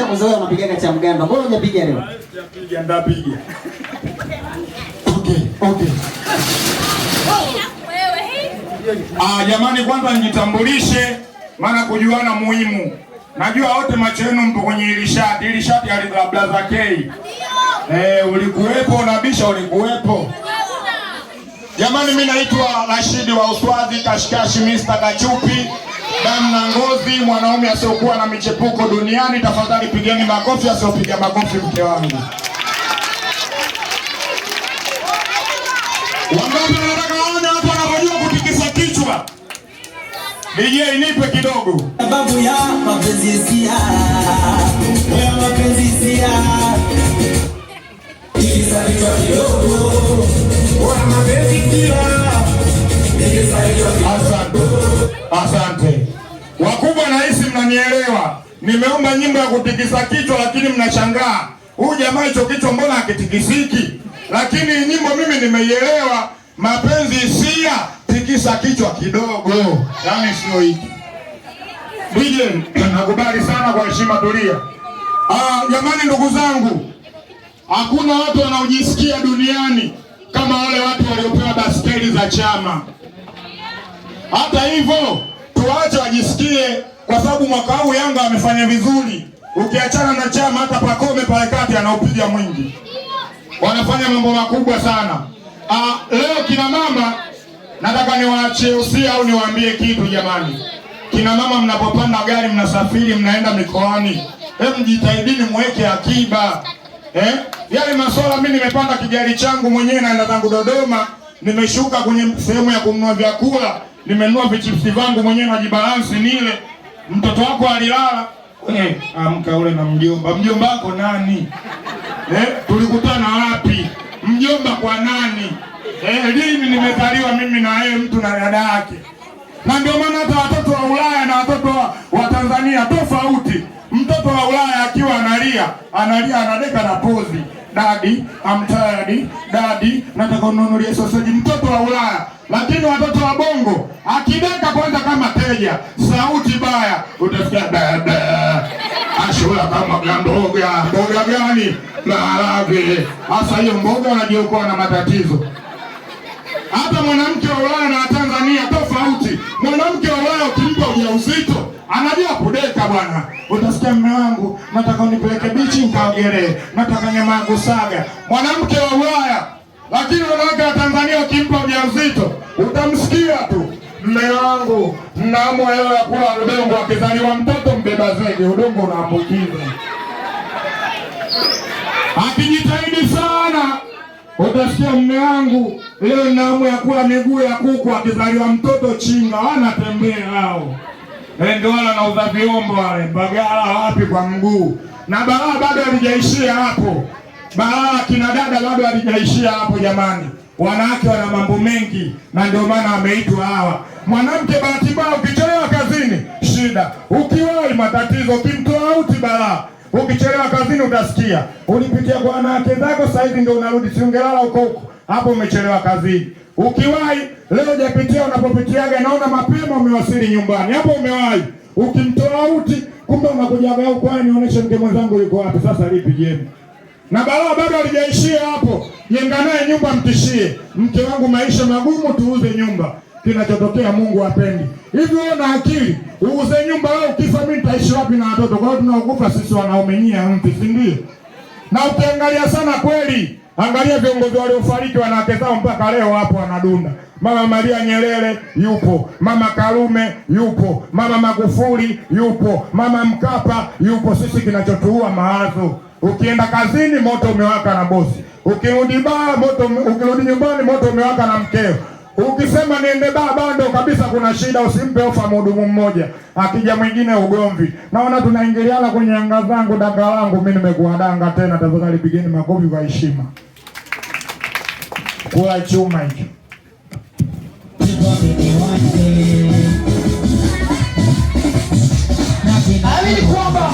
Nasikia mzoea unapiga cha mganda. Mbona hujapiga leo? Sijapiga, ndapiga. Okay. Jamani, kwanza nijitambulishe, maana kujuana muhimu. Najua wote macho yenu mpo kwenye ile shati ya Blaza K. Ulikuwepo na Bisha ulikuwepo. Jamani, mimi naitwa Rashidi wa Uswazi Kashikashi Mr. Kachupi. Damu na ngozi, mwanaume asiokuwa na michepuko duniani. Tafadhali pigeni makofi, asiopiga makofi mke wangu. Wangapi wanataka waone hapo anapojua kutikisa kichwa? DJ nipe kidogo. Sababu ya mapenzi sia. Wewe mapenzi sia. Tikisa kichwa kidogo. Wewe mapenzi sia. Tikisa kichwa kidogo. Asante. Wakubwa nahisi mnanielewa. Nimeomba nyimbo ya kutikisa kichwa lakini mnashangaa. Huyu jamaa hicho kichwa mbona hakitikisiki? Lakini nyimbo mimi nimeielewa. Mapenzi hisia, tikisa kichwa kidogo. Yaani sio hiki. DJ, nakubali sana kwa heshima, tulia. Jamani ndugu zangu, hakuna watu wanaojisikia duniani kama wale watu waliopewa baskeli za chama. Hata hivyo, tuache wajisikie kwa sababu mwaka huu Yanga amefanya vizuri. Ukiachana na chama, hata Pakome pale kati anaupiga mwingi. Wanafanya mambo makubwa sana. Leo kina mama nataka niwaachie usia au niwaambie kitu jamani. Kina mama mnapopanda gari mnasafiri mnaenda mikoani, mjitahidini muweke akiba. Yale masuala, mimi nimepanda kigari changu mwenyewe naenda zangu Dodoma, nimeshuka kwenye sehemu ya kununua vyakula, nimenunua vichipsi vangu mwenyewe najibalansi nile. Mtoto wako alilala, amka ule na mjomba. Mjomba wako nani? Tulikutana wapi? Mjomba kwa nani? Lini nimezaliwa mimi na yeye mtu na dada yake? Na ndio maana hata watoto wa Ulaya na watoto wa Tanzania tofauti. Mtoto wa Ulaya akiwa analia anadeka na pozi. Daddy, I'm tired. Daddy, nataka ununulie sausage. Mtoto wa Ulaya. Lakini watoto wa Bongo akideka kwanza kama teja, sauti baya, utasikia dada. Ashula kama mboga gani? Maharage. Hasa hiyo mboga unajiokoa na matatizo. Hata mwanamke wa Ulaya na Tanzania tofauti. Mwanamke wa Ulaya ukimpa ujauzito anajua kudeka bwana. Utasikia mume wangu, nataka unipeleke bichi nikaogelee, nataka nyama yangu saga. Mwanamke wa Ulaya. Lakini wanawake wa Tanzania ukimpa ujauzito utamsikia tu, mume wangu, mnaamua leo ya kula udongo. Akizaliwa mtoto mbeba zege, udongo unaambukiza. Akijitahidi sana utasikia mume wangu, leo ninaamua ya kula miguu ya kuku. Akizaliwa mtoto chinga, wanatembea hao. Ndio wala nauza vyombo wale, Mbagala wapi kwa mguu. Na balaa bado halijaishia hapo. Balaa kina dada bado halijaishia hapo jamani. Wanawake wana mambo mengi na ndio maana wameitwa hawa. Mwanamke bahati mbaya ukichelewa kazini, shida. Ukiwahi matatizo, ukimtoa uti balaa. Ukichelewa kazini utasikia ulipitia kwa wanawake zako, sasa hivi ndio unarudi, si ungelala huko. Hapo umechelewa kazini. Ukiwahi leo hujapitia, unapopitiaga naona mapema umewasili nyumbani. Hapo umewahi. Ukimtoa uti, kumbe unakujaga huko, nionyeshe mke mwenzangu yuko wapi, sasa lipi jema. Na balaa bado halijaishia hapo. Jenga naye nyumba, mtishie mke wangu, maisha magumu, tuuze nyumba. Kinachotokea Mungu hapendi. Hivi wewe una akili? Uuze nyumba wewe, ukifa mimi nitaishi wapi na watoto? Kwa hiyo tunaogopa sisi wanaume nyia mti, si ndio? Na ukiangalia sana kweli, angalia viongozi waliofariki wanawake zao mpaka leo hapo wanadunda. Mama Maria Nyerere yupo, Mama Karume yupo, Mama Magufuli yupo, Mama Mkapa yupo. Sisi kinachotuua mawazo. Ukienda kazini moto umewaka na bosi. Ukirudi nyumbani moto umewaka na mkeo. Ukisema niende bando kabisa kuna shida, usimpe ofa mhudumu mmoja. Akija mwingine ugomvi. Naona tunaingiliana kwenye anga zangu, danga langu, mimi nimekuwa danga tena. Tafadhali pigeni makofi kwa heshima. Kwa chuma hicho. Amini kwamba